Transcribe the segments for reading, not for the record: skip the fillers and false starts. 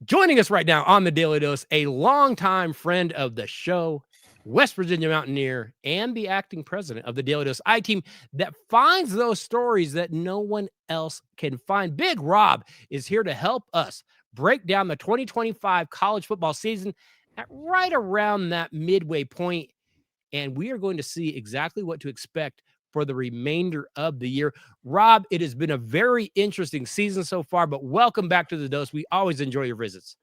Joining us right now on the Daily Dose, a longtime friend of the show, West Virginia Mountaineer, and the acting president of the Daily Dose I-Team that finds those stories that no one else can find. Big Robb is here to help us break down the 2025 college football season at right around that midway point, and we are going to see exactly what to expect for the remainder of the year. Robb, it has been a very interesting season so far, but welcome back to the Dose. We always enjoy your visits.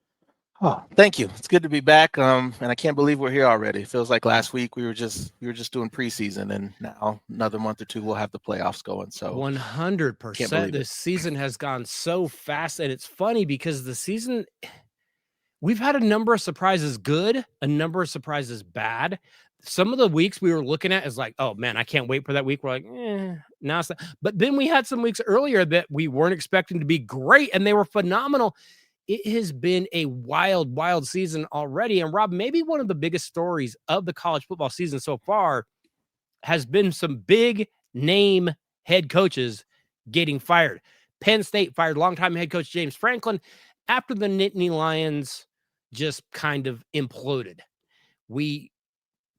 Oh, thank you. It's good to be back. And I can't believe we're here already. It feels like last week we were just doing preseason, and now another month or two we'll have the playoffs going. So 100%. This season has gone so fast, and it's funny because the season, we've had a number of surprises good, a number of surprises bad. Some of the weeks we were looking at is like, oh man, I can't wait for that week. We're like, now it's not. But then we had some weeks earlier that we weren't expecting to be great, and they were phenomenal. It has been a wild, wild season already. And Robb, maybe one of the biggest stories of the college football season so far has been some big name head coaches getting fired. Penn State fired longtime head coach James Franklin after the Nittany Lions just kind of imploded. We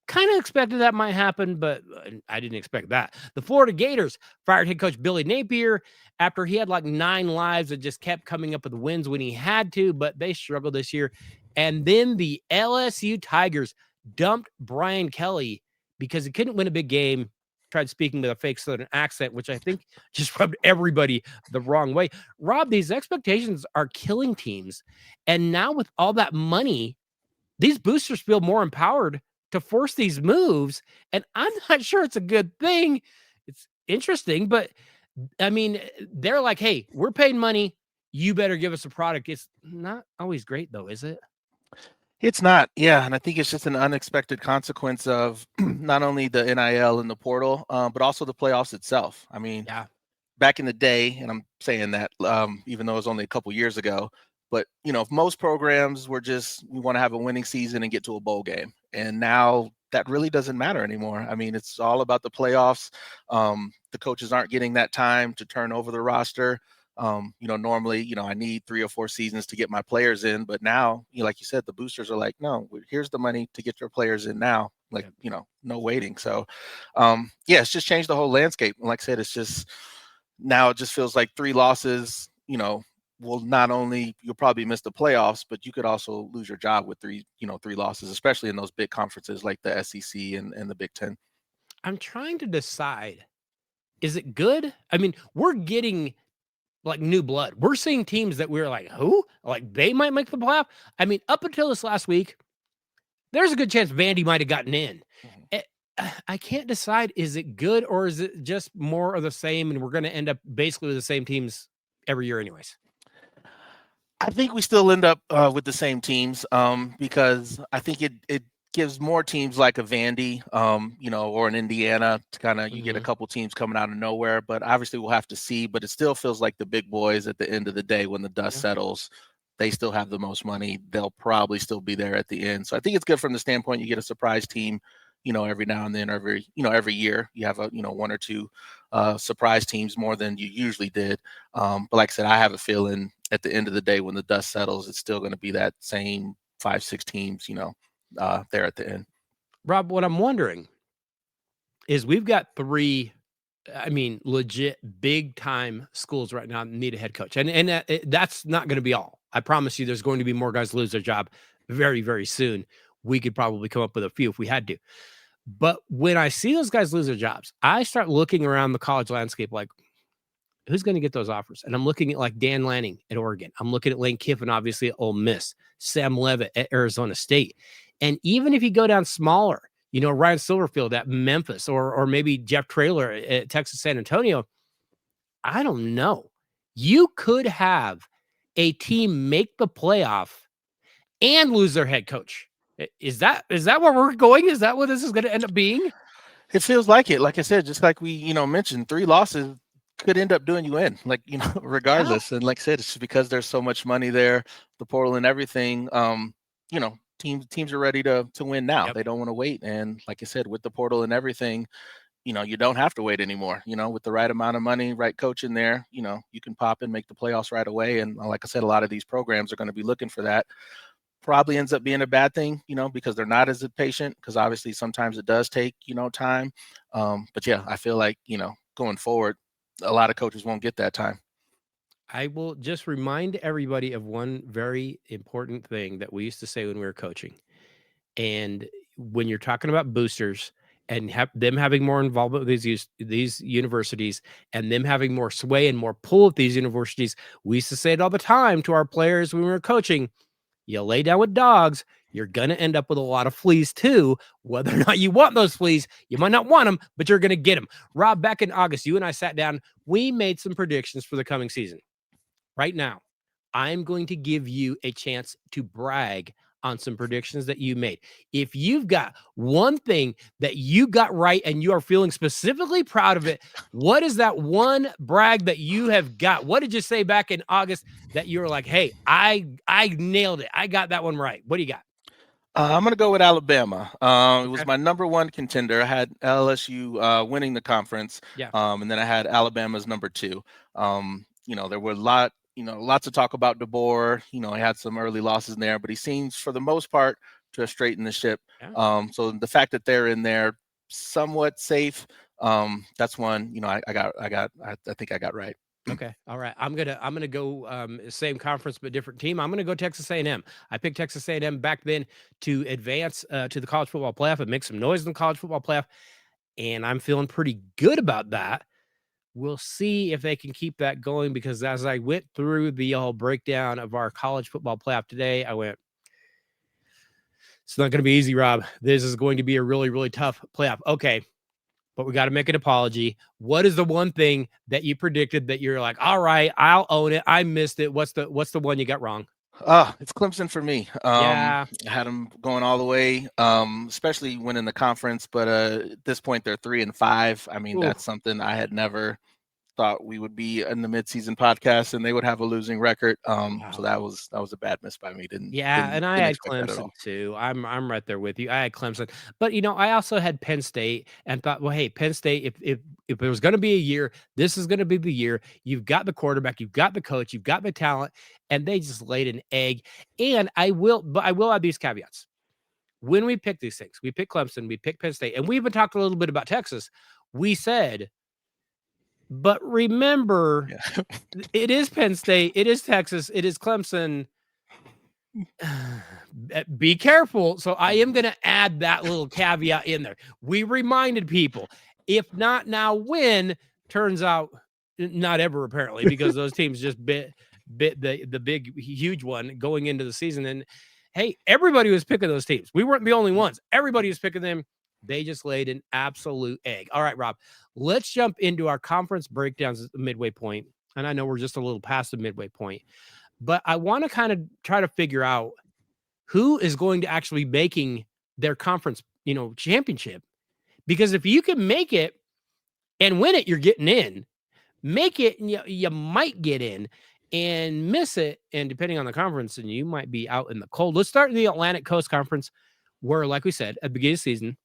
kind of expected that might happen, but I didn't expect that. The Florida Gators fired head coach Billy Napier after he had like 9 lives and just kept coming up with wins when he had to, but they struggled this year. And then the LSU Tigers dumped Brian Kelly because he couldn't win a big game, tried speaking with a fake Southern accent, which I think just rubbed everybody the wrong way. Robb, these expectations are killing teams. And now with all that money, these boosters feel more empowered to force these moves, and I'm not sure it's a good thing. It's interesting, but I mean, they're like, hey, we're paying money. You better give us a product. It's not always great, though, is it? It's not. Yeah. And I think it's just an unexpected consequence of not only the NIL and the portal, but also the playoffs itself. I mean, Yeah. back in the day, and I'm saying that even though it was only a couple years ago, but if most programs were just, we want to have a winning season and get to a bowl game, and now that really doesn't matter anymore. I mean, it's all about the playoffs. The coaches aren't getting that time to turn over the roster. Normally, I need 3 or 4 seasons to get my players in, but now, like you said, the boosters are like, no, here's the money to get your players in now. Like, no waiting. So, yeah, it's just changed the whole landscape. And like I said, it's just, now it just feels like 3 losses, will not only, you'll probably miss the playoffs, but you could also lose your job with 3 losses, especially in those big conferences like the SEC and the Big Ten. I'm trying to decide, is it good? I mean, we're getting like new blood. We're seeing teams that we're like, who? Like they might make the playoff. I mean, up until this last week, there's a good chance Vandy might have gotten in. I can't decide, is it good or is it just more of the same and we're going to end up basically with the same teams every year anyways? I think we still end up with the same teams because I think it gives more teams like a Vandy, or an Indiana to kind of, you get a couple teams coming out of nowhere, but obviously we'll have to see. But it still feels like the big boys at the end of the day, when the dust settles, they still have the most money. They'll probably still be there at the end. So I think it's good from the standpoint you get a surprise team, every now and then, every year you have a, 1 or 2 surprise teams more than you usually did. But like I said, I have a feeling at the end of the day, when the dust settles, it's still going to be that same 5-6 teams, there at the end. Robb, what I'm wondering is we've got 3, legit big time schools right now need a head coach. And that's not going to be all. I promise you there's going to be more guys lose their job very, very soon. We could probably come up with a few if we had to. But when I see those guys lose their jobs, I start looking around the college landscape like, who's going to get those offers? And I'm looking at like Dan Lanning at Oregon. I'm looking at Lane Kiffin, obviously at Ole Miss, Sam Levitt at Arizona State. And even if you go down smaller, Ryan Silverfield at Memphis or maybe Jeff Traylor at Texas San Antonio, I don't know. You could have a team make the playoff and lose their head coach. Is that where we're going? Is that what this is going to end up being? It feels like it. Like I said, just like we, mentioned, 3 losses could end up doing you in, like, regardless. Yeah. And like I said, it's just because there's so much money there, the portal and everything. Teams are ready to win now. Yep. They don't want to wait. And like I said, with the portal and everything, you don't have to wait anymore. With the right amount of money, right coach in there, you can pop and make the playoffs right away. And like I said, a lot of these programs are going to be looking for that. Probably ends up being a bad thing, because they're not as patient, because obviously sometimes it does take, time. But yeah, I feel like, going forward, a lot of coaches won't get that time. I will just remind everybody of one very important thing that we used to say when we were coaching. And when you're talking about boosters and them having more involvement with these universities and them having more sway and more pull at these universities, we used to say it all the time to our players when we were coaching. You lay down with dogs, you're going to end up with a lot of fleas too. Whether or not you want those fleas, you might not want them, but you're going to get them. Rob, back in August, you and I sat down. We made some predictions for the coming season. Right now, I'm going to give you a chance to brag on some predictions that you made. If you've got one thing that you got right and you are feeling specifically proud of it, what is that one brag that you have got? What did you say back in August that you were like, hey, I nailed it. I got that one right. What do you got? I'm going to go with Alabama. It was my number one contender. I had LSU winning the conference. Yeah. And then I had Alabama's number 2. There were lots of talk about DeBoer. He had some early losses in there, but he seems for the most part to have straightened the ship. Yeah. So the fact that they're in there somewhat safe, that's one, I think I got right. Okay. All right. I'm gonna go same conference but different team. I'm gonna go Texas A&M. I picked Texas A&M back then to advance to the college football playoff and make some noise in the college football playoff, and I'm feeling pretty good about that. We'll see if they can keep that going, because as I went through the whole breakdown of our college football playoff today, I went, it's not going to be easy, Rob. This is going to be a really, really tough playoff. Okay. But we got to make an apology. What is the one thing that you predicted that you're like, all right, I'll own it, I missed it? What's the one you got wrong? It's Clemson for me. Yeah. I had them going all the way, especially winning the conference. But at this point, they're 3-5. I mean, that's something I had never thought we would be in the midseason podcast and they would have a losing record. Wow. So that was a bad miss by me. And I had expect that at Clemson all. too. I'm right there with you. I had Clemson, but I also had Penn State and thought, well, hey, Penn State, if there was going to be a year, this is going to be the year. You've got the quarterback, you've got the coach, you've got the talent, and they just laid an egg. And I will add these caveats. When we pick these things, we pick Clemson, we pick Penn State, and we even talked a little bit about Texas. We said, but remember, it is Penn State, it is Texas, it is Clemson. Be careful. So I am going to add that little caveat in there. We reminded people, if not now, when? Turns out not ever, apparently, because those teams just bit the big, huge one going into the season. And hey, everybody was picking those teams. We weren't the only ones. Everybody was picking them. They just laid an absolute egg. All right, Rob, let's jump into our conference breakdowns at the midway point. And I know we're just a little past the midway point, but I want to kind of try to figure out who is going to actually be making their conference, championship. Because if you can make it and win it, you're getting in. Make it, and you might get in, and miss it, and depending on the conference, and you might be out in the cold. Let's start in the Atlantic Coast Conference, where, like we said, at the beginning of the season,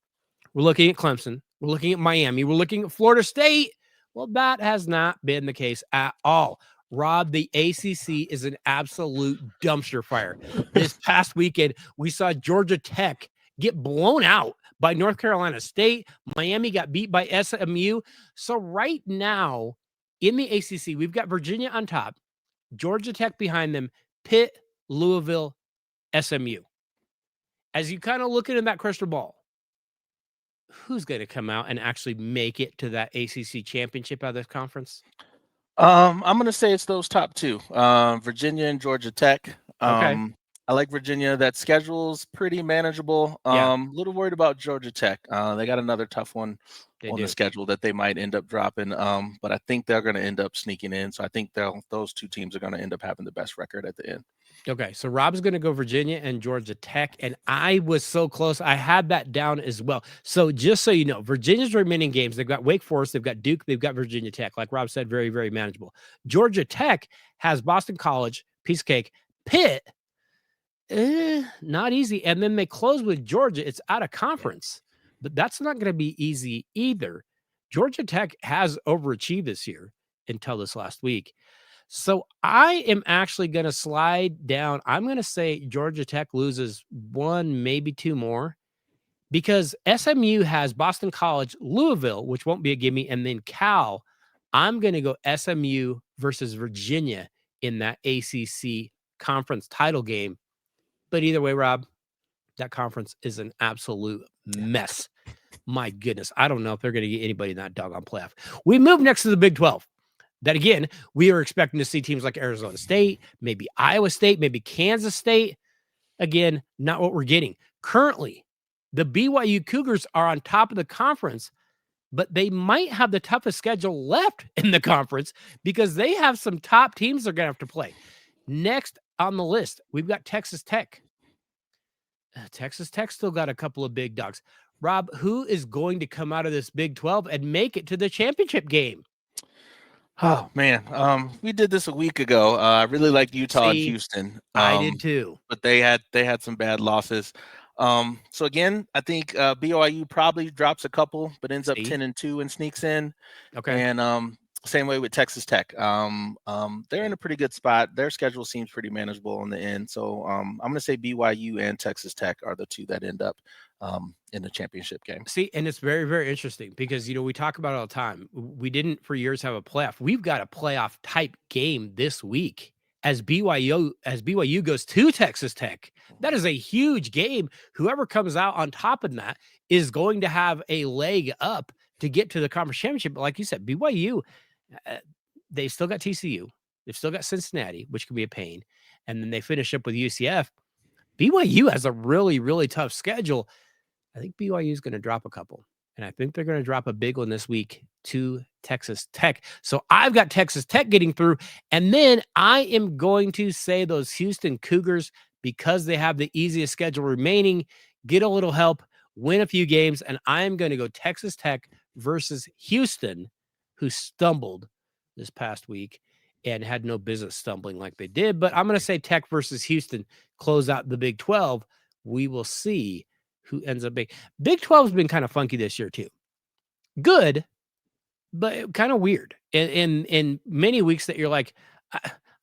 we're looking at Clemson, we're looking at Miami, we're looking at Florida State. Well, that has not been the case at all. Rob, the ACC is an absolute dumpster fire. This past weekend, we saw Georgia Tech get blown out by North Carolina State. Miami got beat by SMU. So right now in the ACC, we've got Virginia on top, Georgia Tech behind them, Pitt, Louisville, SMU. As you kind of look into that crystal ball, who's going to come out and actually make it to that ACC championship out of this conference? I'm going to say it's those top 2, Virginia and Georgia Tech. Okay. I like Virginia. That schedule's pretty manageable. A little worried about Georgia Tech. They got another tough one on the schedule that they might end up dropping. But I think they're going to end up sneaking in. So I think those 2 teams are going to end up having the best record at the end. Okay, so Rob's going to go Virginia and Georgia Tech, and I was so close. I had that down as well. So just so you know, Virginia's remaining games, they've got Wake Forest, they've got Duke, they've got Virginia Tech. Like Rob said, very, very manageable. Georgia Tech has Boston College, piece of cake. Pitt, not easy. And then they close with Georgia. It's out of conference, but that's not going to be easy either. Georgia Tech has overachieved this year until this last week. So I am actually going to slide down. I'm going to say Georgia Tech loses 1, maybe 2 more, because SMU has Boston College, Louisville, which won't be a gimme, and then Cal. I'm going to go SMU versus Virginia in that ACC conference title game. But either way, Rob, that conference is an absolute mess. My goodness, I don't know if they're going to get anybody in that doggone playoff. We move next to the Big 12. That again, we are expecting to see teams like Arizona State, maybe Iowa State, maybe Kansas State. Again, not what we're getting. Currently, the BYU Cougars are on top of the conference, but they might have the toughest schedule left in the conference because they have some top teams they're going to have to play. Next on the list, we've got Texas Tech. Texas Tech still got a couple of big dogs. Rob, who is going to come out of this Big 12 and make it to the championship game? Oh man, we did this a week ago. I really liked Utah and Houston. I did too, but they had some bad losses. So again, I think BYU probably drops a couple, but ends up 10-2 and sneaks in. Okay, and same way with Texas Tech. They're in a pretty good spot. Their schedule seems pretty manageable in the end. So I'm going to say BYU and Texas Tech are the two that end up in the championship game. See, and it's very, very interesting because, we talk about it all the time. We didn't for years have a playoff. We've got a playoff type game this week as BYU goes to Texas Tech. That is a huge game. Whoever comes out on top of that is going to have a leg up to get to the conference championship. But like you said, BYU, they've still got TCU. They've still got Cincinnati, which can be a pain. And then they finish up with UCF. BYU has a really, really tough schedule. I think BYU is going to drop a couple, and I think they're going to drop a big one this week to Texas Tech. So I've got Texas Tech getting through, and then I am going to say those Houston Cougars, because they have the easiest schedule remaining, get a little help, win a few games, and I am going to go Texas Tech versus Houston, who stumbled this past week and had no business stumbling like they did. But I'm going to say Tech versus Houston close out the Big 12. We will see who ends up big. Big 12 has been kind of funky this year too. Good, but kind of weird. In many weeks that you're like,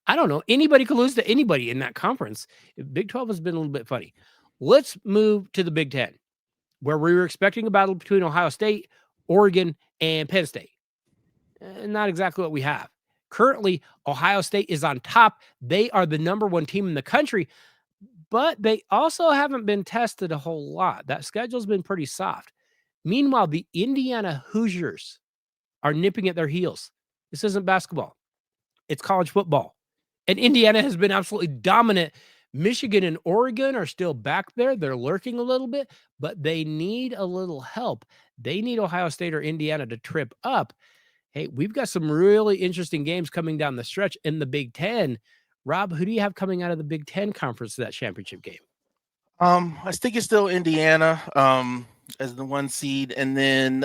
I don't know, anybody could lose to anybody in that conference. Big 12 has been a little bit funny. Let's move to the Big 10, where we were expecting a battle between Ohio State, Oregon, and Penn State. Not exactly what we have. Currently, Ohio State is on top. They are the number 1 team in the country, but they also haven't been tested a whole lot. That schedule's been pretty soft. Meanwhile, the Indiana Hoosiers are nipping at their heels. This isn't basketball. It's college football. And Indiana has been absolutely dominant. Michigan and Oregon are still back there. They're lurking a little bit, but they need a little help. They need Ohio State or Indiana to trip up. Hey, we've got some really interesting games coming down the stretch in the Big 10. Rob, who do you have coming out of the Big 10 conference to that championship game? I think it's still Indiana as the 1 seed, and then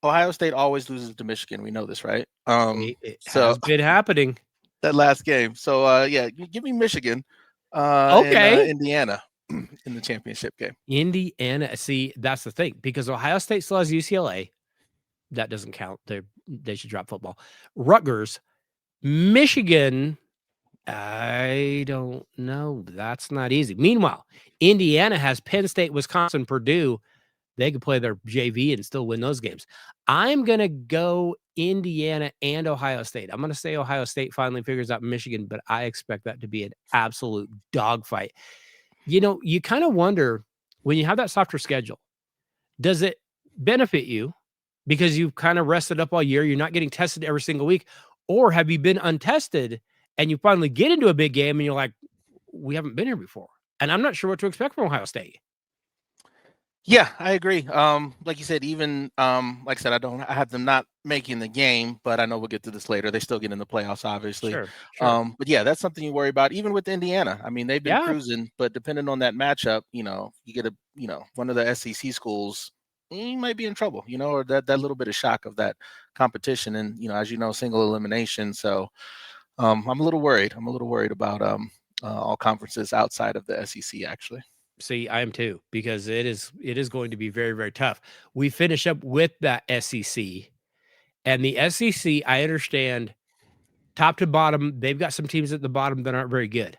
Ohio State always loses to Michigan. We know this, right? It has been happening. That last game. So yeah, give me Michigan. Okay. And, Indiana in the championship game. Indiana. See, that's the thing, because Ohio State still has UCLA. That doesn't count. They should drop football. Rutgers, Michigan. I don't know. That's not easy. Meanwhile, Indiana has Penn State, Wisconsin, Purdue. They could play their JV and still win those games. I'm going to go Indiana and Ohio State. I'm going to say Ohio State finally figures out Michigan, but I expect that to be an absolute dogfight. You kind of wonder, when you have that softer schedule, does it benefit you because you've kind of rested up all year? You're not getting tested every single week. Or have you been untested and you finally get into a big game and you're like, we haven't been here before? And I'm not sure what to expect from Ohio State. Yeah, I agree. Like you said, even like I said, I have them not making the game, but I know we'll get to this later. They still get in the playoffs, obviously. Sure. But yeah, that's something you worry about. Even with Indiana, I mean, they've been cruising, but depending on that matchup, you get one of the SEC schools, you might be in trouble, or that little bit of shock of that competition, and as you know, single elimination. So I'm a little worried. I'm a little worried about all conferences outside of the SEC, actually. See, I am too, because it is going to be very, very tough. We finish up with that SEC And the SEC, I understand top to bottom, they've got some teams at the bottom that aren't very good.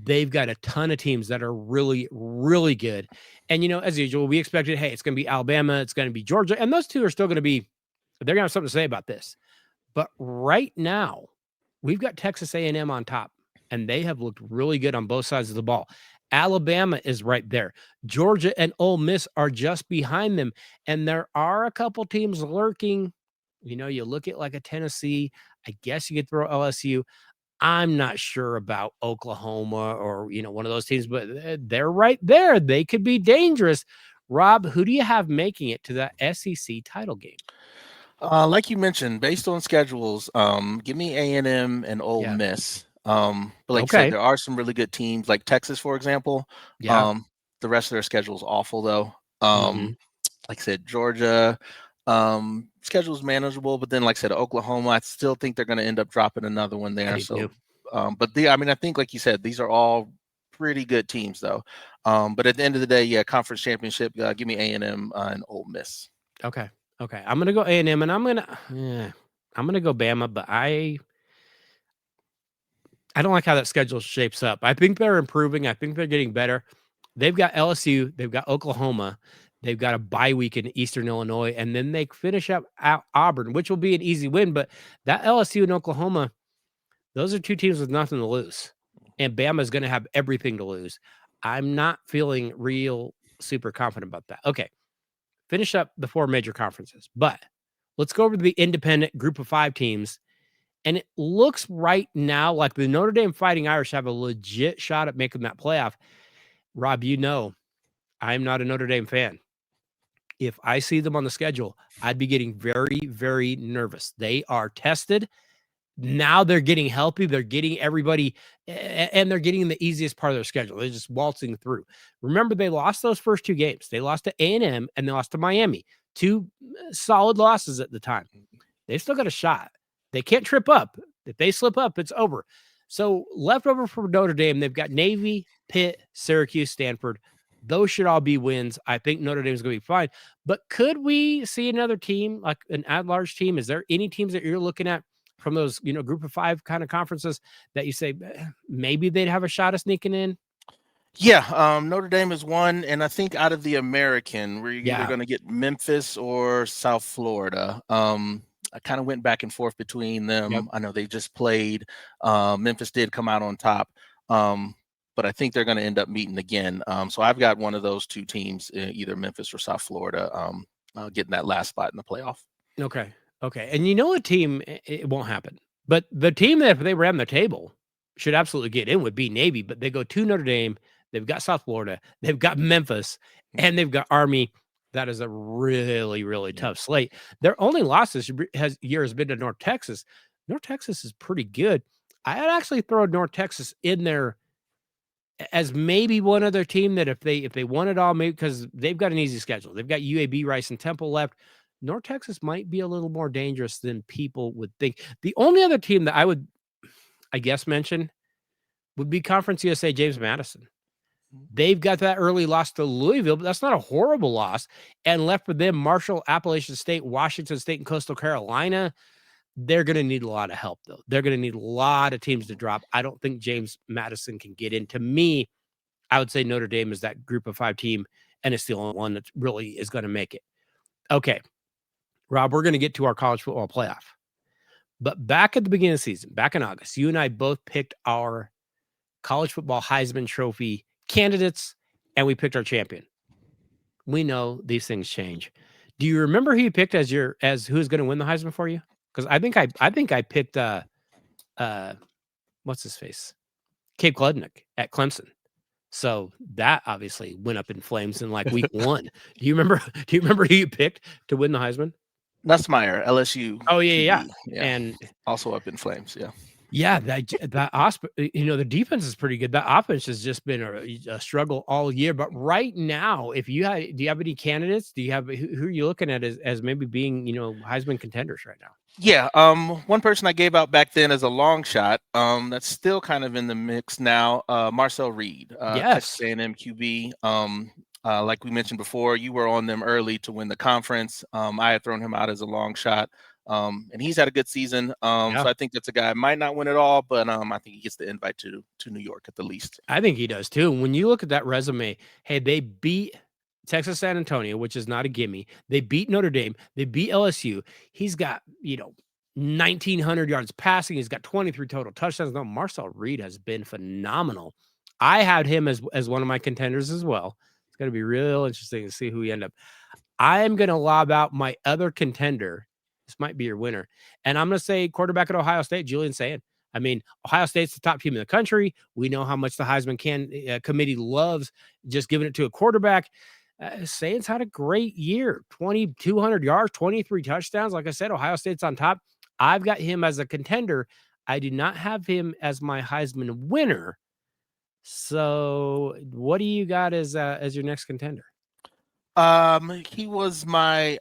They've got a ton of teams that are really, really good. And, as usual, we expected, hey, it's going to be Alabama, it's going to be Georgia, and those two are still going to be, they're going to have something to say about this. But right now, we've got Texas A&M on top, and they have looked really good on both sides of the ball. Alabama is right there. Georgia and Ole Miss are just behind them, and there are a couple teams lurking. You look at like a Tennessee. I guess you could throw LSU. I'm not sure about Oklahoma or, one of those teams, but they're right there. They could be dangerous. Rob, who do you have making it to that SEC title game? Like you mentioned, based on schedules, give me A&M and Ole Yeah. Miss. But like you said, Okay. there are some really good teams, like Texas, for example. Yeah. The rest of their schedule is awful, though. Mhm. Like I said, Georgia, schedule is manageable, but then, like I said, Oklahoma, I still think they're going to end up dropping another one I there. do too. So, I think, like you said, these are all pretty good teams, though. But at the end of the day, yeah, conference championship, give me A&M and Ole Miss. Okay. Okay. I'm gonna go A&M, and I'm gonna go Bama, but I don't like how that schedule shapes up. I think they're improving. I think they're getting better. They've got LSU, they've got Oklahoma, they've got a bye week in Eastern Illinois, and then they finish up at Auburn, which will be an easy win. But that LSU and Oklahoma, those are two teams with nothing to lose, and Bama is going to have everything to lose. I'm not feeling real super confident about that. Okay, finish up the four major conferences, but let's go over to the independent group of 5 teams. And it looks right now like the Notre Dame Fighting Irish have a legit shot at making that playoff. Rob, I'm not a Notre Dame fan. If I see them on the schedule, I'd be getting very, very nervous. They are tested. Now they're getting healthy. They're getting everybody, and they're getting the easiest part of their schedule. They're just waltzing through. Remember, they lost those first 2 games. They lost to A&M and they lost to Miami. 2 solid losses at the time. They've still got a shot. They can't trip up. If they slip up, it's over. So left over for Notre Dame, they've got Navy, Pitt, Syracuse, Stanford. Those should all be wins. I think Notre Dame is going to be fine. But could we see another team, like an at-large team? Is there any teams that you're looking at from those, group of 5 kind of conferences that you say maybe they'd have a shot of sneaking in? Yeah, Notre Dame is one, and I think out of the American, we're either Yeah. going to get Memphis or South Florida. I kind of went back and forth between them. Yep. I know they just played. Memphis did come out on top, but I think they're going to end up meeting again. So I've got one of those 2 teams, either Memphis or South Florida, getting that last spot in the playoff. Okay. Okay. And a team, it won't happen. But the team that if they ran the table should absolutely get in would be Navy, but they go to Notre Dame. They've got South Florida. They've got Memphis, and they've got Army. That is a really, really tough slate. Their only loss this year has been to North Texas. North Texas is pretty good. I'd actually throw North Texas in there as maybe one other team that if they won it all, maybe because they've got an easy schedule. They've got UAB, Rice, and Temple left. North Texas might be a little more dangerous than people would think. The only other team that I would, I guess, mention would be Conference USA James Madison. They've got that early loss to Louisville, but that's not a horrible loss. And left for them, Marshall, Appalachian State, Washington State, and Coastal Carolina. They're going to need a lot of help, though. They're going to need a lot of teams to drop. I don't think James Madison can get in. To me, I would say Notre Dame is that group of 5 team, and it's the only one that really is going to make it. Okay, Rob, we're going to get to our college football playoff. But back at the beginning of the season, back in August, you and I both picked our college football Heisman Trophy candidates, and we picked our champion. We know these things change. Do you remember who you picked as who's going to win the Heisman for you? Because I think I picked what's his face? Cape Klubnik at Clemson. So that obviously went up in flames in like week 1. Do you remember who you picked to win the Heisman? Nussmeier, LSU. Oh yeah. Yeah. And also up in flames. Yeah. Yeah, that the defense is pretty good. That offense has just been a struggle all year. But right now, do you have any candidates? Do you have who are you looking at as maybe being Heisman contenders right now? Yeah, one person I gave out back then as a long shot, that's still kind of in the mix now. Marcel Reed, Yes. Texas A&M QB. Like we mentioned before, you were on them early to win the conference. I had thrown him out as a long shot. And he's had a good season. So I think that's a guy might not win it all, but I think he gets the invite to New York at the least. I think he does too. When you look at that resume, hey, they beat Texas San Antonio, which is not a gimme. They beat Notre Dame. They beat LSU. He's got, 1,900 yards passing. He's got 23 total touchdowns. No, Marcel Reed has been phenomenal. I had him as one of my contenders as well. It's going to be real interesting to see who he end up. I am going to lob out my other contender. This might be your winner. And I'm going to say quarterback at Ohio State, Julian Sayin. I mean, Ohio State's the top team in the country. We know how much the Heisman committee loves just giving it to a quarterback. Sayin's had a great year, 2,200 yards, 23 touchdowns. Like I said, Ohio State's on top. I've got him as a contender. I do not have him as my Heisman winner. So what do you got as your next contender? He was my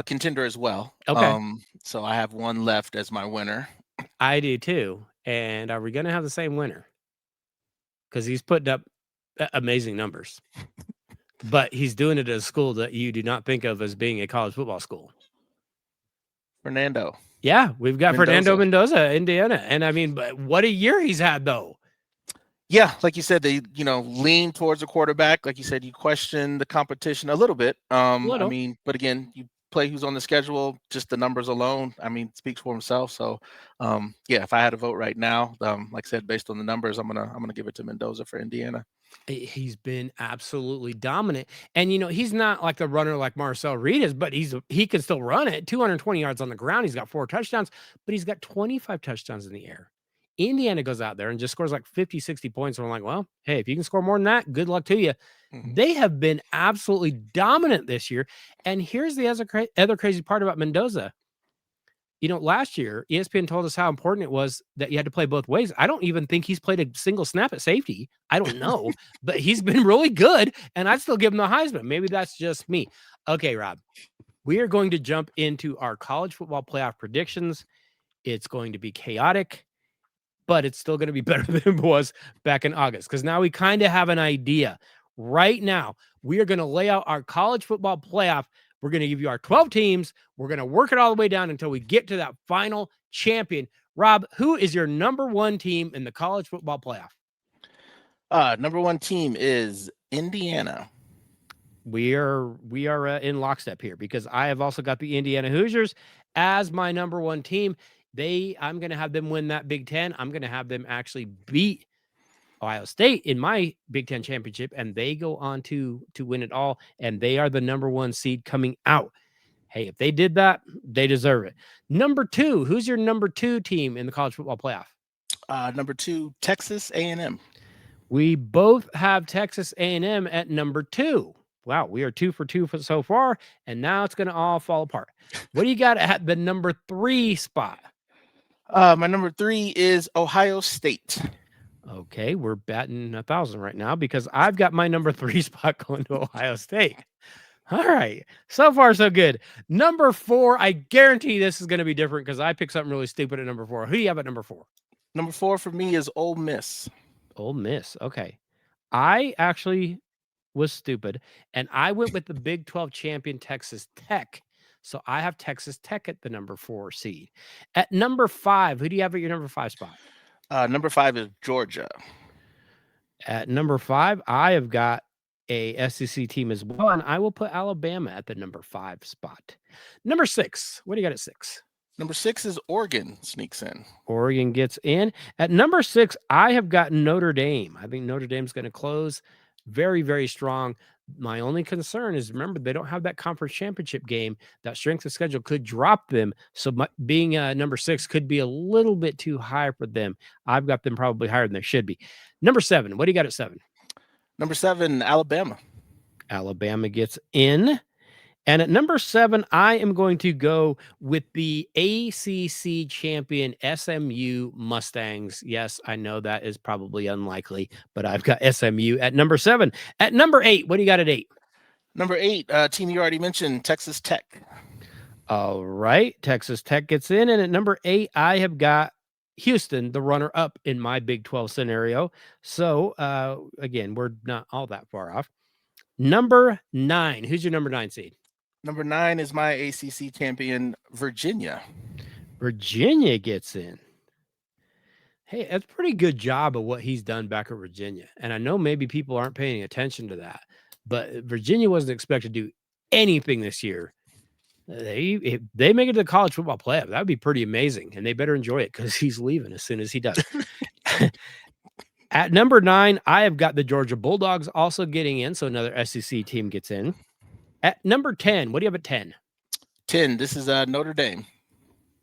contender as well. Okay. So I have one left as my winner. I do too. And are we going to have the same winner? Because he's putting up amazing numbers. But he's doing it at a school that you do not think of as being a college football school. Fernando. Yeah, we've got Fernando Mendoza, Indiana. And I mean, but what a year he's had, though. Yeah, like you said, they lean towards a quarterback. Like you said, you question the competition a little bit. I mean, but again, you play who's on the schedule. Just the numbers alone, I mean, speaks for himself. So, yeah, if I had to vote right now, like I said, based on the numbers, I'm gonna give it to Mendoza for Indiana. He's been absolutely dominant, and he's not like the runner like Marcel Reed is, but he can still run it. 220 yards on the ground. He's got 4 touchdowns, but he's got 25 touchdowns in the air. Indiana goes out there and just scores like 50, 60 points. And we're like, well, hey, if you can score more than that, good luck to you. Mm-hmm. They have been absolutely dominant this year. And here's the other crazy part about Mendoza. Last year, ESPN told us how important it was that you had to play both ways. I don't even think he's played a single snap at safety. I don't know, but he's been really good, and I'd still give him the Heisman. Maybe that's just me. Okay, Rob, we are going to jump into our college football playoff predictions. It's going to be chaotic, but it's still going to be better than it was back in August because now we kind of have an idea. Right now, we are going to lay out our college football playoff. We're going to give you our 12 teams. We're going to work it all the way down until we get to that final champion. Rob, who is your number 1 team in the college football playoff? Number 1 team is Indiana. We are in lockstep here because I have also got the Indiana Hoosiers as my number 1 team. I'm going to have them win that Big Ten. I'm going to have them actually beat Ohio State in my Big Ten championship, and they go on to win it all, and they are the number 1 seed coming out. Hey, if they did that, they deserve it. Number 2, who's your number 2 team in the college football playoff? Number 2, Texas A&M. We both have Texas A&M at number 2. Wow, we are 2 for 2 so far, and now it's going to all fall apart. What do you got at the number 3 spot? My number 3 is Ohio State. Okay, we're batting 1,000 right now because I've got my number 3 spot going to Ohio State. All right, so far so good. Number 4, I guarantee this is going to be different because I picked something really stupid at number 4. Who do you have at number 4? Number 4 for me is Ole Miss. Ole Miss, okay. I actually was stupid, and I went with the Big 12 champion Texas Tech. So I have Texas Tech at the number 4 seed. At number 5, who do you have at your number 5 spot? Number 5 is Georgia. At number 5, I have got a SEC team as well, and I will put Alabama at the number 5 spot. Number 6, what do you got at 6? Number 6 is Oregon sneaks in. Oregon gets in. At number 6, I have got Notre Dame. I think Notre Dame's going to close very, very strong. My only concern is, remember, they don't have that conference championship game. That strength of schedule could drop them. So being number 6 could be a little bit too high for them. I've got them probably higher than they should be. Number 7, what do you got at 7? Number 7, Alabama. Alabama gets in. And at number 7, I am going to go with the ACC champion SMU Mustangs. Yes, I know that is probably unlikely, but I've got SMU at number 7. At number 8, what do you got at 8? Number 8, team you already mentioned, Texas Tech. All right, Texas Tech gets in. And at number 8, I have got Houston, the runner-up in my Big 12 scenario. So, again, we're not all that far off. Number 9, who's your number 9 seed? Number 9 is my ACC champion, Virginia. Virginia gets in. Hey, that's a pretty good job of what he's done back at Virginia. And I know maybe people aren't paying attention to that, but Virginia wasn't expected to do anything this year. If they make it to the college football playoff, that would be pretty amazing. And they better enjoy it because he's leaving as soon as he does. At number 9, I have got the Georgia Bulldogs also getting in. So another SEC team gets in. At number 10, what do you have at 10? 10, this is Notre Dame.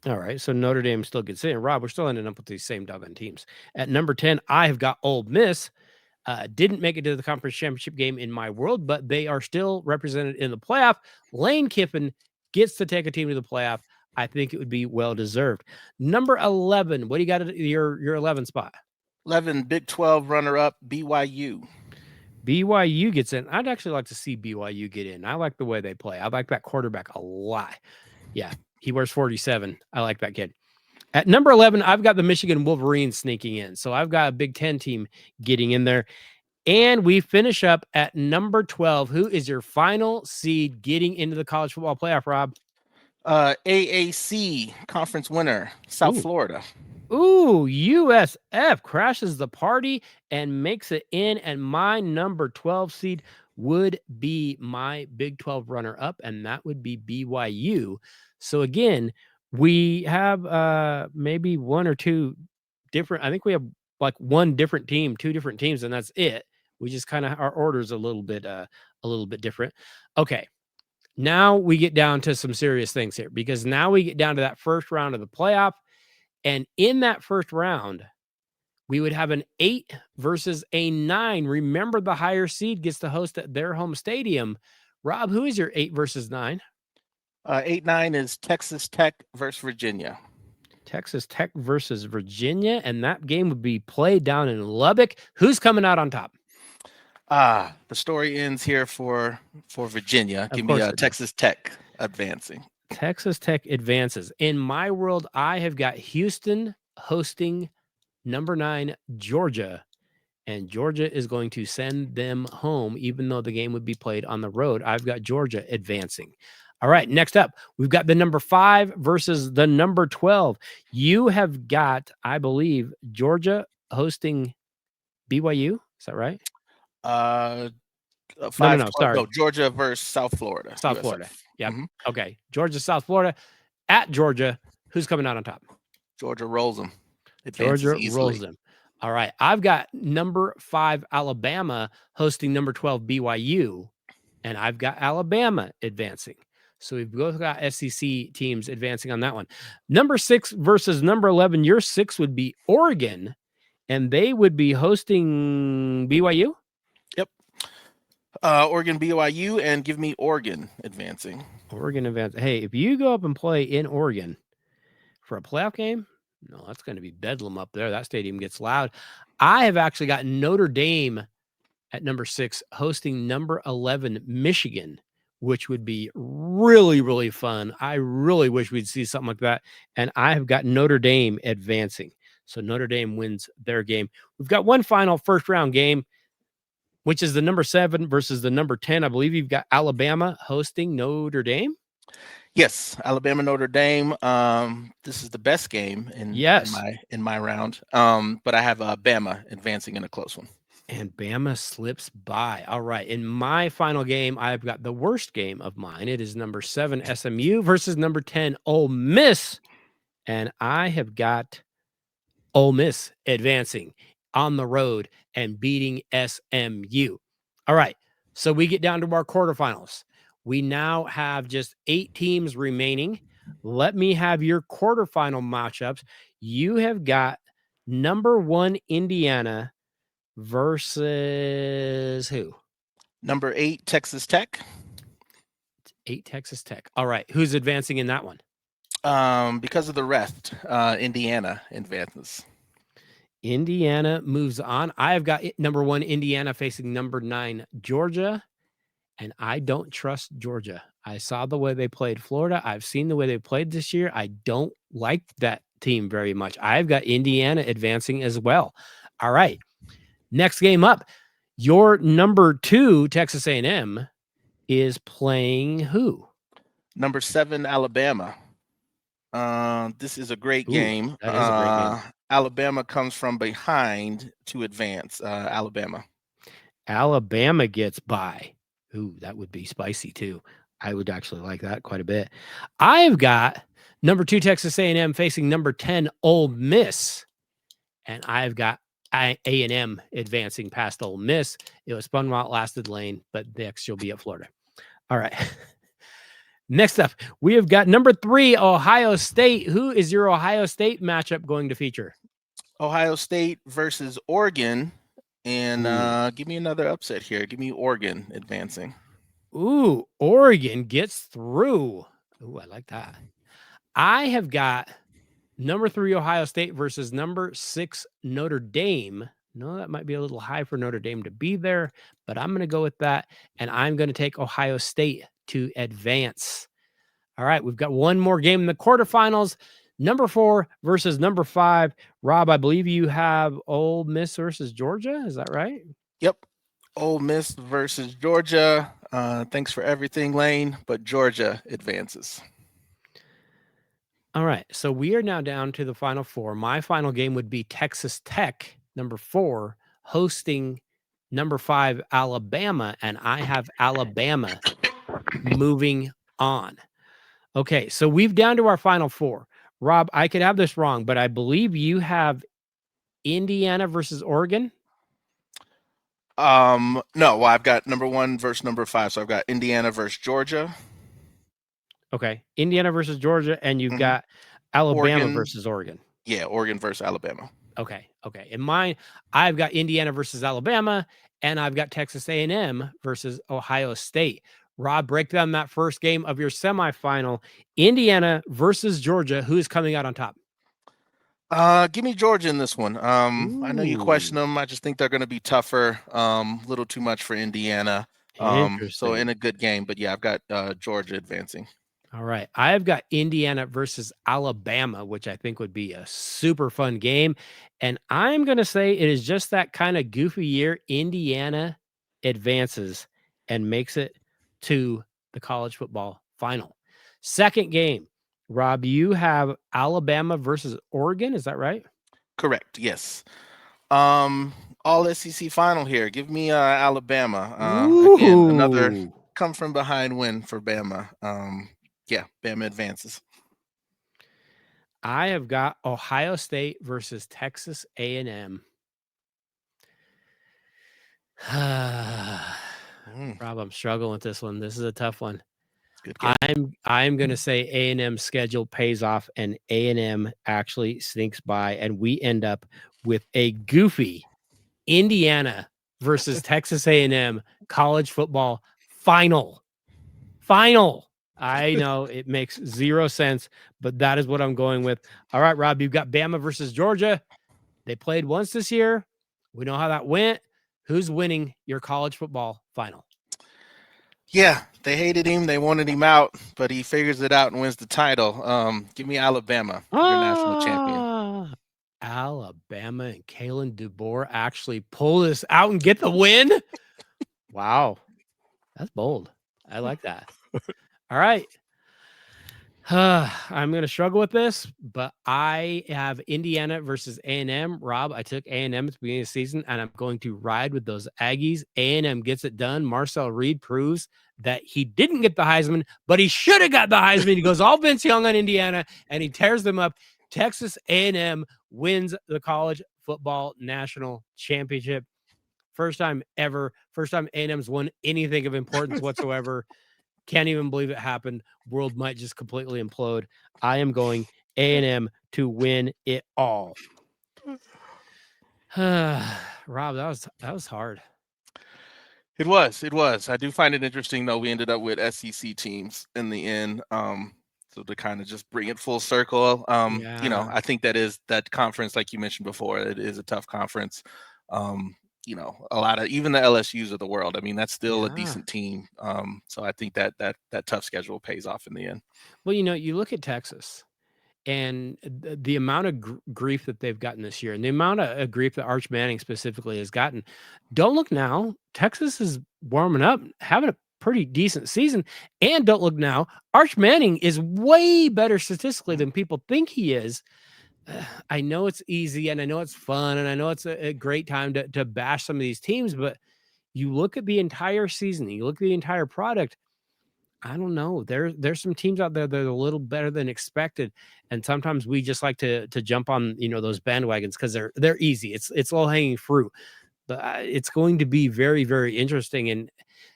All right, so Notre Dame still gets in. Rob, we're still ending up with these same doggone teams. At number 10, I have got Ole Miss. Didn't make it to the conference championship game in my world, but they are still represented in the playoff. Lane Kiffin gets to take a team to the playoff. I think it would be well-deserved. Number 11, what do you got at your 11 spot? 11, Big 12 runner-up, BYU. BYU gets in. I'd actually like to see BYU get in. I like the way they play. I like that quarterback a lot. Yeah, he wears 47. I like that kid. At number 11, I've got the Michigan Wolverines sneaking in. So I've got a Big 10 team getting in there. And we finish up at number 12. Who is your final seed getting into the college football playoff, Rob? AAC conference winner, South Florida. Ooh, USF crashes the party and makes it in. And my number 12 seed would be my Big 12 runner-up, and that would be BYU. So again, we have maybe one or two different. I think we have like one different team, two different teams, and that's it. We just kind of our orders a little bit different. Okay, now we get down to some serious things here because now we get down to that first round of the playoff, and in that first round, we would have an 8 versus a 9. Remember, the higher seed gets to host at their home stadium. Rob, who is your 8 versus 9? 8-9 is Texas Tech versus Virginia. Texas Tech versus Virginia, and that game would be played down in Lubbock. Who's coming out on top? The story ends here for Virginia. Give me Texas Tech advancing. Texas Tech advances. In my world, I have got Houston hosting number 9, Georgia, and Georgia is going to send them home, even though the game would be played on the road. I've got Georgia advancing. All right, next up, we've got the number 5 versus the number 12. You have got, I believe, Georgia hosting BYU. Is that right? No, Georgia versus South Florida. South Florida. Yeah. Mm-hmm. Okay. Georgia, South Florida. At Georgia, who's coming out on top? Georgia rolls them. Georgia rolls them. All right. I've got number 5 Alabama hosting number 12 BYU, and I've got Alabama advancing. So we've both got SEC teams advancing on that one. Number 6 versus number 11. Your 6 would be Oregon, and they would be hosting BYU. Yep. Oregon, BYU, and give me Oregon advancing. Oregon advancing. Hey, if you go up and play in Oregon for a playoff game, no, that's going to be bedlam up there. That stadium gets loud. I have actually got Notre Dame at number 6 hosting number 11 Michigan, which would be really, really fun. I really wish we'd see something like that. And I have got Notre Dame advancing. So Notre Dame wins their game. We've got one final first round game, which is the number 7 versus the number 10. I believe you've got Alabama hosting Notre Dame. Yes, Alabama, Notre Dame. This is the best game in my round. But I have Bama advancing in a close one. And Bama slips by. All right. In my final game, I've got the worst game of mine. It is number 7 SMU versus number 10 Ole Miss. And I have got Ole Miss advancing on the road and beating SMU. All right. So we get down to our quarterfinals. We now have just 8 teams remaining. Let me have your quarterfinal matchups. You have got number 1 Indiana versus who? Number 8 Texas Tech. 8 Texas Tech. All right. Who's advancing in that one? Because of the rest, Indiana advances. Indiana moves on. I've got number 1 Indiana facing number 9 Georgia. And I don't trust Georgia. I saw the way they played Florida. I've seen the way they played this year. I don't like that team very much. I've got Indiana advancing as well. All right. Next game up. Your number 2 Texas A&M is playing who? Number 7, Alabama. This is a great Ooh, game. that is a great game. Alabama comes from behind to advance. Alabama. Alabama gets by. Ooh, that would be spicy too. I would actually like that quite a bit. I've got number 2 Texas A&M facing number 10 Ole Miss, and I've got A&M advancing past Ole Miss. It was fun while it lasted, Lane, but next you'll be at Florida. All right. Next up, we have got number 3 Ohio State. Who is your Ohio State matchup going to feature? Ohio State versus Oregon. And give me another upset here. Give me Oregon advancing. Ooh, Oregon gets through. Ooh, I like that. I have got number 3 Ohio State versus number 6 Notre Dame. No, that might be a little high for Notre Dame to be there, but I'm going to go with that, and I'm going to take Ohio State to advance. All right, we've got one more game in the quarterfinals. Number 4 versus number 5. Rob, I believe you have Ole Miss versus Georgia. Is that right? Yep. Ole Miss versus Georgia. Thanks for everything, Lane, but Georgia advances. All right, so we are now down to the final 4. My final game would be Texas Tech, number 4, hosting number 5 Alabama, and I have Alabama moving on. Okay, so we've down to our final 4. Rob, I could have this wrong, but I believe you have Indiana versus Oregon. No, well, I've got number 1 versus number 5, so I've got Indiana versus Georgia. Okay, Indiana versus Georgia, and you've got Alabama Oregon versus Oregon. Yeah, Oregon versus Alabama. Okay. In mine, I've got Indiana versus Alabama, and I've got Texas A&M versus Ohio State. Rob, break down that first game of your semifinal, Indiana versus Georgia. Who is coming out on top? Give me Georgia in this one. I know you question them. I just think they're going to be tougher. A little too much for Indiana. So in a good game, but yeah, I've got Georgia advancing. All right. I've got Indiana versus Alabama, which I think would be a super fun game. And I'm going to say it is just that kind of goofy year. Indiana advances and makes it to the college football final. Second game, Rob, you have Alabama versus Oregon. Is that right? Correct. Yes. All SEC final here. Give me Alabama. Again, another come from behind win for Bama. Yeah, Bama advances. I have got Ohio State versus Texas A&M. Rob, I'm struggling with this one. This is a tough one. Good game. I'm going to say A&M schedule pays off, and A&M actually sneaks by, and we end up with a goofy Indiana versus Texas A&M college football final. I know it makes zero sense, but that is what I'm going with. All right, Rob, you've got Bama versus Georgia. They played once this year. We know how that went. Who's winning your college football final? Yeah, they hated him. They wanted him out, but he figures it out and wins the title. Give me Alabama, your national champion. Alabama and Kalen DeBoer actually pull this out and get the win? Wow. That's bold. I like that. All right. I'm going to struggle with this, but I have Indiana versus A&M. Rob, I took A&M at the beginning of the season, and I'm going to ride with those Aggies. A&M gets it done. Marcel Reed proves that he didn't get the Heisman, but he should have got the Heisman. He goes all Vince Young on Indiana, and he tears them up. Texas A&M wins the college football national championship. First time ever. First time A&M's won anything of importance whatsoever. Can't even believe it happened. World might just completely implode. I am going A&M to win it all. Rob, that was hard. It was. I do find it interesting, though. We ended up with SEC teams in the end. So to kind of just bring it full circle, I think that conference, like you mentioned before, it is a tough conference. A lot of even the LSUs of the world. I mean, that's still a decent team. So I think that tough schedule pays off in the end. Well, you look at Texas and the amount of grief that they've gotten this year and the amount of grief that Arch Manning specifically has gotten. Don't look now. Texas is warming up, having a pretty decent season. And don't look now, Arch Manning is way better statistically than people think he is. I know it's easy and I know it's fun and I know it's a great time to bash some of these teams, but you look at the entire season, you look at the entire product. I don't know. There's some teams out there that are a little better than expected, and sometimes we just like to jump on those bandwagons because they're easy. It's low hanging fruit, but it's going to be very, very interesting. And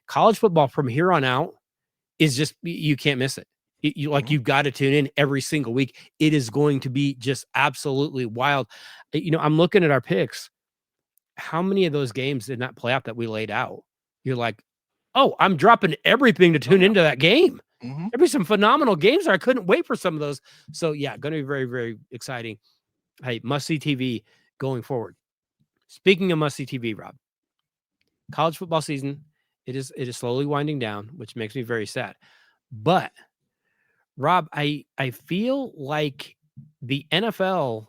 college football from here on out is just, you can't miss it. You've got to tune in every single week. It is going to be just absolutely wild. I'm looking at our picks. How many of those games did not play out that we laid out? You're like, oh, I'm dropping everything to tune into that game. There'll be some phenomenal games there. I couldn't wait for some of those. So yeah, going to be very, very exciting. Hey, must-see TV going forward. Speaking of must-see TV, Rob, college football season, it is slowly winding down, which makes me very sad. But Rob, I feel like the NFL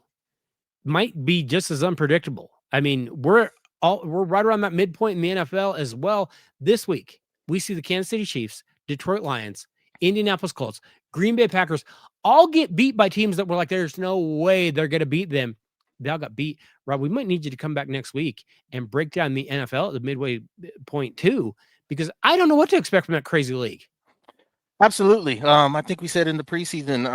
might be just as unpredictable. I mean, we're right around that midpoint in the NFL as well. This week, we see the Kansas City Chiefs, Detroit Lions, Indianapolis Colts, Green Bay Packers all get beat by teams that were like, there's no way they're going to beat them. They all got beat. Rob, we might need you to come back next week and break down the NFL at the midway point too, because I don't know what to expect from that crazy league. Absolutely. I think we said in the preseason,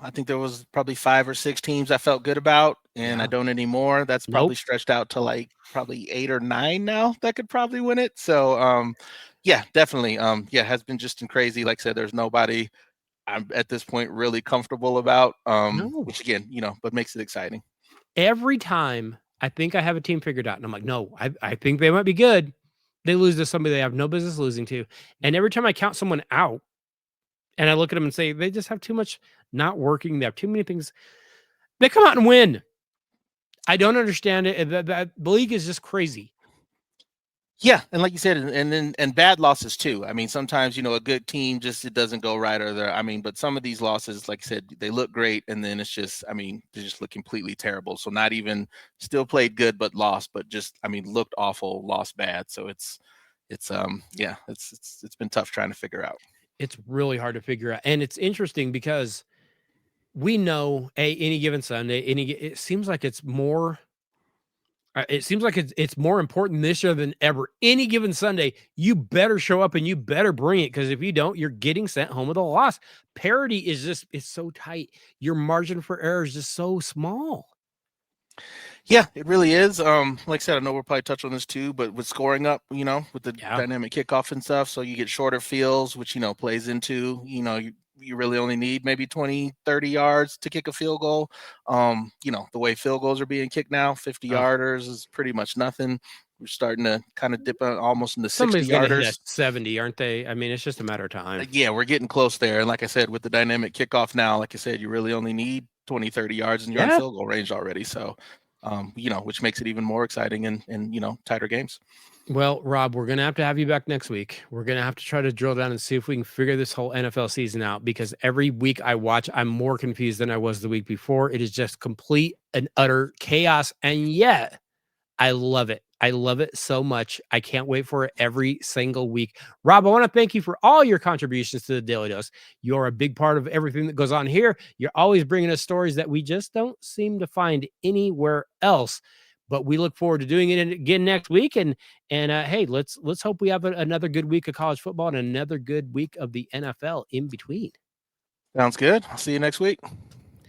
I think there was probably 5 or 6 teams I felt good about, and I don't anymore. That's probably stretched out to like probably 8 or 9 now that could probably win it. So, yeah, definitely. Yeah, has been just crazy. Like I said, there's nobody I'm at this point really comfortable about, which again, but makes it exciting. Every time I think I have a team figured out, and I'm like, no, I think they might be good. They lose to somebody they have no business losing to. And every time I count someone out, and I look at them and say, they just have too much not working. They have too many things. They come out and win. I don't understand it. The league is just crazy. Yeah, and like you said, and bad losses too. I mean, sometimes a good team it doesn't go right, but some of these losses, like I said, they look great, and then it's just, they just look completely terrible. So not even still played good but lost, but just looked awful, lost bad. So it's been tough trying to figure out. It's really hard to figure out, and it's interesting because we know any given Sunday, it seems like it's more. It seems like it's more important this year than ever. Any given Sunday, you better show up and you better bring it, because if you don't, you're getting sent home with a loss. Parity is it's so tight. Your margin for error is just so small. Yeah, it really is. Like I said, I know we'll probably touch on this too, but with scoring up, with the dynamic kickoff and stuff, so you get shorter fields, which, plays into, you really only need maybe 20, 30 yards to kick a field goal. The way field goals are being kicked now, 50-yarders is pretty much nothing. We're starting to kind of dip almost into 60-yarders. 70, aren't they? I mean, it's just a matter of time. Yeah, we're getting close there. And like I said, with the dynamic kickoff now, like I said, you really only need 20, 30 yards and you're in field goal range already. So, which makes it even more exciting and tighter games. Well, Rob, we're going to have you back next week. We're going to have to try to drill down and see if we can figure this whole NFL season out, because every week I watch, I'm more confused than I was the week before. It is just complete and utter chaos. And yet I love it. I love it so much. I can't wait for it every single week. Rob, I want to thank you for all your contributions to the Daily Dose. You're a big part of everything that goes on here. You're always bringing us stories that we just don't seem to find anywhere else. But we look forward to doing it again next week. And hey, let's hope we have another good week of college football and another good week of the NFL in between. Sounds good. I'll see you next week.